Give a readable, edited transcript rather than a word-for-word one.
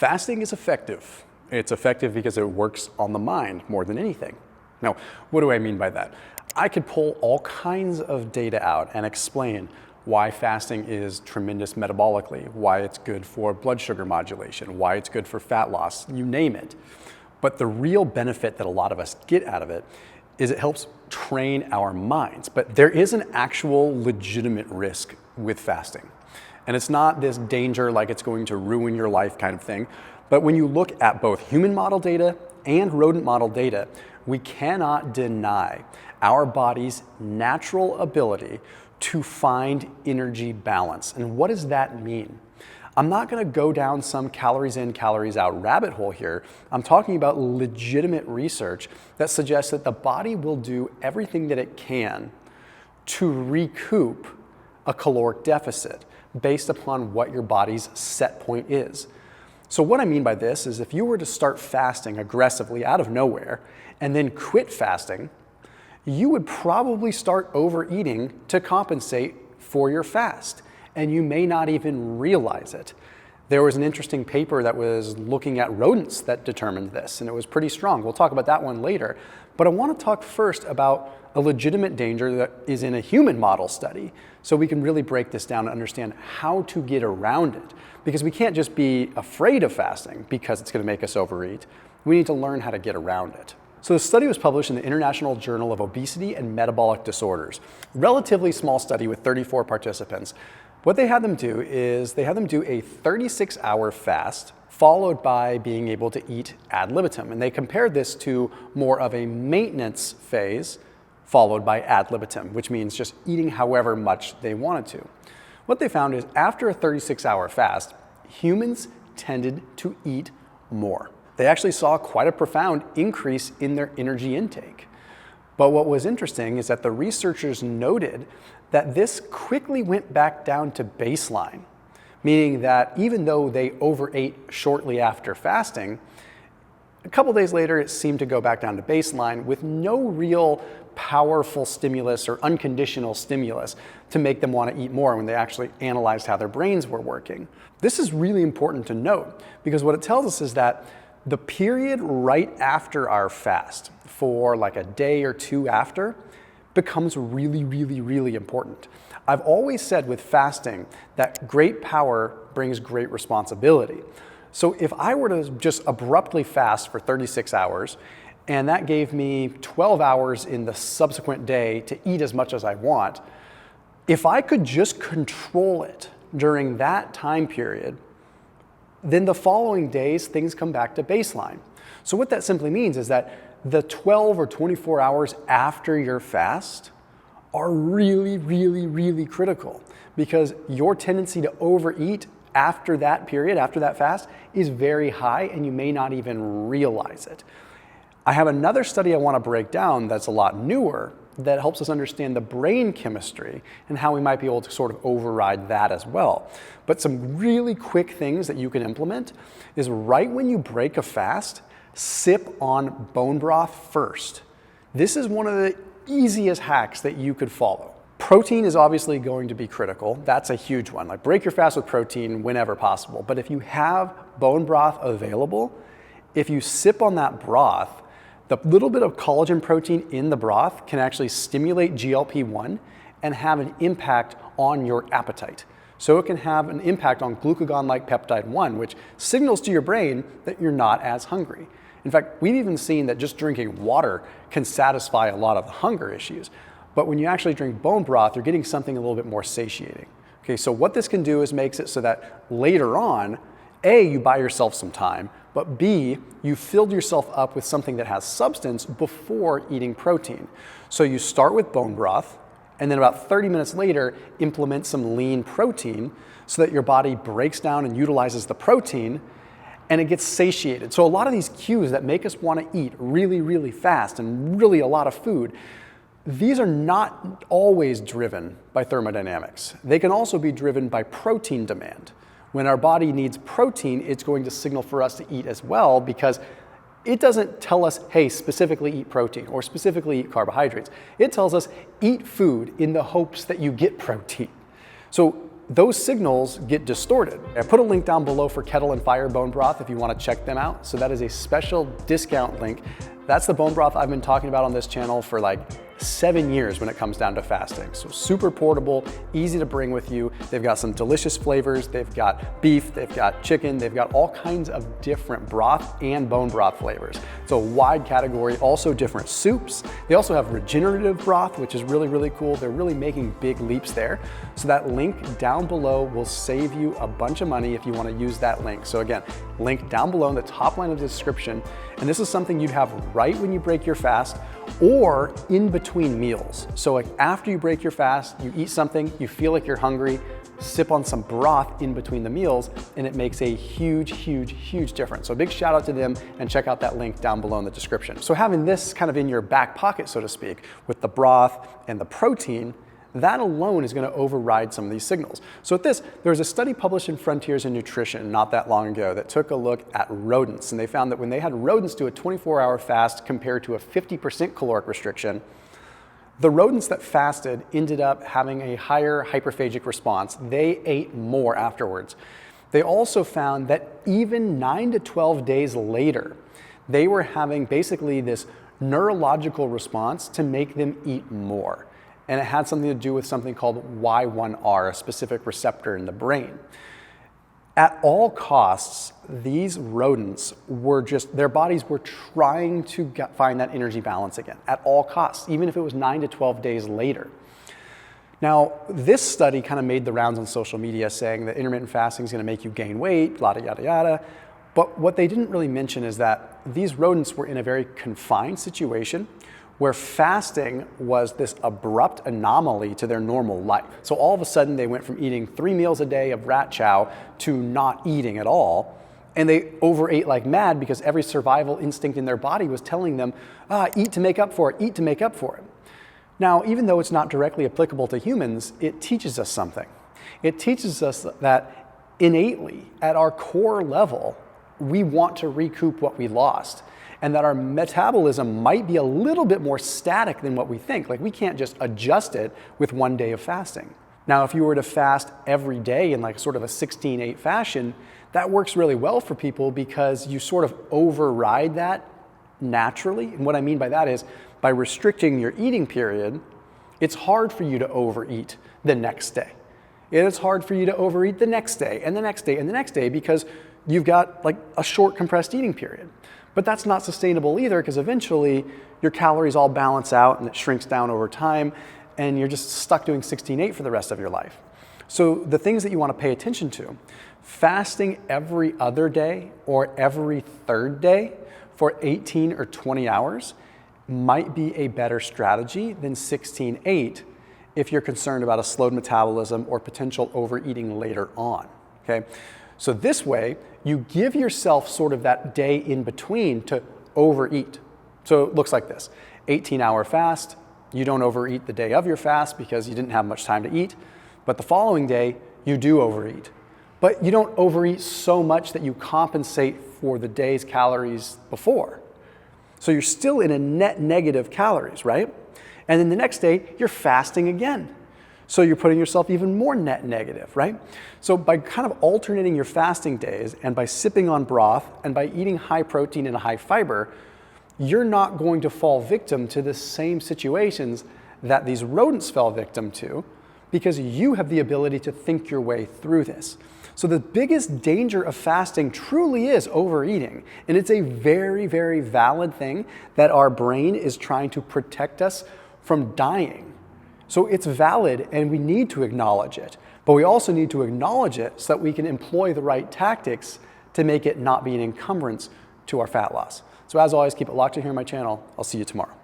Fasting is effective. It's effective because it works on the mind more than anything. Now, what do I mean by that? I could pull all kinds of data out and explain why fasting is tremendous metabolically, why it's good for blood sugar modulation, why it's good for fat loss, you name it. But the real benefit that a lot of us get out of it is it helps train our minds. But there is an actual legitimate risk with fasting. And it's not this danger like it's going to ruin your life kind of thing. But when you look at both human model data and rodent model data, we cannot deny our body's natural ability to find energy balance. And what does that mean? I'm not going to go down some calories in, calories out rabbit hole here. I'm talking about legitimate research that suggests that the body will do everything that it can to recoup a caloric deficit based upon what your body's set point is. So what I mean by this is if you were to start fasting aggressively out of nowhere and then quit fasting, you would probably start overeating to compensate for your fast, and you may not even realize it. There was an interesting paper that was looking at rodents that determined this, and it was pretty strong. We'll talk about that one later. But I want to talk first about a legitimate danger that is in a human model study, so we can really break this down and understand how to get around it. Because we can't just be afraid of fasting because it's going to make us overeat. We need to learn how to get around it. So the study was published in the International Journal of Obesity and Metabolic Disorders. Relatively small study with 34 participants. What they had them do is they had them do a 36-hour fast followed by being able to eat ad libitum. And they compared this to more of a maintenance phase followed by ad libitum, which means just eating however much they wanted to. What they found is after a 36-hour fast, humans tended to eat more. They actually saw quite a profound increase in their energy intake. But what was interesting is that the researchers noted that this quickly went back down to baseline, meaning that even though they overate shortly after fasting, a couple days later it seemed to go back down to baseline with no real powerful stimulus or unconditional stimulus to make them want to eat more when they actually analyzed how their brains were working. This is really important to note because what it tells us is that the period right after our fast, for like a day or two after, becomes really, really, really important. I've always said with fasting that great power brings great responsibility. So if I were to just abruptly fast for 36 hours, and that gave me 12 hours in the subsequent day to eat as much as I want, if I could just control it during that time period, then the following days, things come back to baseline. So what that simply means is that the 12 or 24 hours after your fast are really, really, really critical because your tendency to overeat after that period, after that fast, is very high and you may not even realize it. I have another study I want to break down that's a lot newer that helps us understand the brain chemistry and how we might be able to sort of override that as well. But some really quick things that you can implement is right when you break a fast, sip on bone broth first. This is one of the easiest hacks that you could follow. Protein is obviously going to be critical. That's a huge one. Like break your fast with protein whenever possible. But if you have bone broth available, if you sip on that broth, the little bit of collagen protein in the broth can actually stimulate GLP-1 and have an impact on your appetite. So it can have an impact on glucagon-like peptide 1, which signals to your brain that you're not as hungry. In fact, we've even seen that just drinking water can satisfy a lot of the hunger issues. But when you actually drink bone broth, you're getting something a little bit more satiating. Okay, so what this can do is makes it so that later on, A, you buy yourself some time, but B, you filled yourself up with something that has substance before eating protein. So you start with bone broth, and then about 30 minutes later, implement some lean protein so that your body breaks down and utilizes the protein, and it gets satiated. So a lot of these cues that make us want to eat really, really fast and really a lot of food, these are not always driven by thermodynamics. They can also be driven by protein demand. When our body needs protein, it's going to signal for us to eat as well because it doesn't tell us, hey, specifically eat protein or specifically eat carbohydrates. It tells us eat food in the hopes that you get protein. So those signals get distorted. I put a link down below for Kettle Fire bone broth if you want to check them out. So that is a special discount link. That's the bone broth I've been talking about on this channel for like 7 years when it comes down to fasting. So super portable, easy to bring with you. They've got some delicious flavors. They've got beef, they've got chicken, they've got all kinds of different broth and bone broth flavors. It's a wide category, also different soups. They also have regenerative broth, which is really, really cool. They're really making big leaps there. So that link down below will save you a bunch of money if you want to use that link. So again, link down below in the top line of the description. And this is something you'd have right when you break your fast or in between meals. So like after you break your fast, you eat something, you feel like you're hungry, sip on some broth in between the meals, and it makes a huge, huge, huge difference. So big shout out to them, and check out that link down below in the description. So having this kind of in your back pocket, so to speak, with the broth and the protein, that alone is going to override some of these signals. So with this, there was a study published in Frontiers in Nutrition not that long ago that took a look at rodents, and they found that when they had rodents do a 24-hour fast compared to a 50% caloric restriction, the rodents that fasted ended up having a higher hyperphagic response. They ate more afterwards. They also found that even 9 to 12 days later, they were having basically this neurological response to make them eat more. And it had something to do with something called Y1R, a specific receptor in the brain. At all costs, these rodents were their bodies were trying to find that energy balance again, at all costs, even if it was 9 to 12 days later. Now, this study kind of made the rounds on social media saying that intermittent fasting is going to make you gain weight, yada, yada, yada. But what they didn't really mention is that these rodents were in a very confined situation where fasting was this abrupt anomaly to their normal life. So all of a sudden they went from eating 3 meals a day of rat chow to not eating at all. And they overate like mad because every survival instinct in their body was telling them, eat to make up for it, eat to make up for it. Now, even though it's not directly applicable to humans, it teaches us something. It teaches us that innately, at our core level, we want to recoup what we lost, and that our metabolism might be a little bit more static than what we think. Like we can't just adjust it with 1 day of fasting. Now, if you were to fast every day in like sort of a 16-8 fashion, that works really well for people because you sort of override that naturally. And what I mean by that is by restricting your eating period, it's hard for you to overeat the next day. And it's hard for you to overeat the next day and the next day and the next day because you've got like a short compressed eating period. But that's not sustainable either because eventually your calories all balance out and it shrinks down over time and you're just stuck doing 16-8 for the rest of your life. So the things that you want to pay attention to, fasting every other day or every third day for 18 or 20 hours might be a better strategy than 16-8 if you're concerned about a slowed metabolism or potential overeating later on, okay? So this way, you give yourself sort of that day in between to overeat. So it looks like this, 18-hour fast, you don't overeat the day of your fast because you didn't have much time to eat, but the following day, you do overeat. But you don't overeat so much that you compensate for the day's calories before. So you're still in a net negative calories, right? And then the next day, you're fasting again. So you're putting yourself even more net negative, right? So by kind of alternating your fasting days and by sipping on broth and by eating high protein and high fiber, you're not going to fall victim to the same situations that these rodents fell victim to because you have the ability to think your way through this. So the biggest danger of fasting truly is overeating. And it's a very, very valid thing that our brain is trying to protect us from dying. So it's valid and we need to acknowledge it. But we also need to acknowledge it so that we can employ the right tactics to make it not be an encumbrance to our fat loss. So as always, keep it locked in here on my channel. I'll see you tomorrow.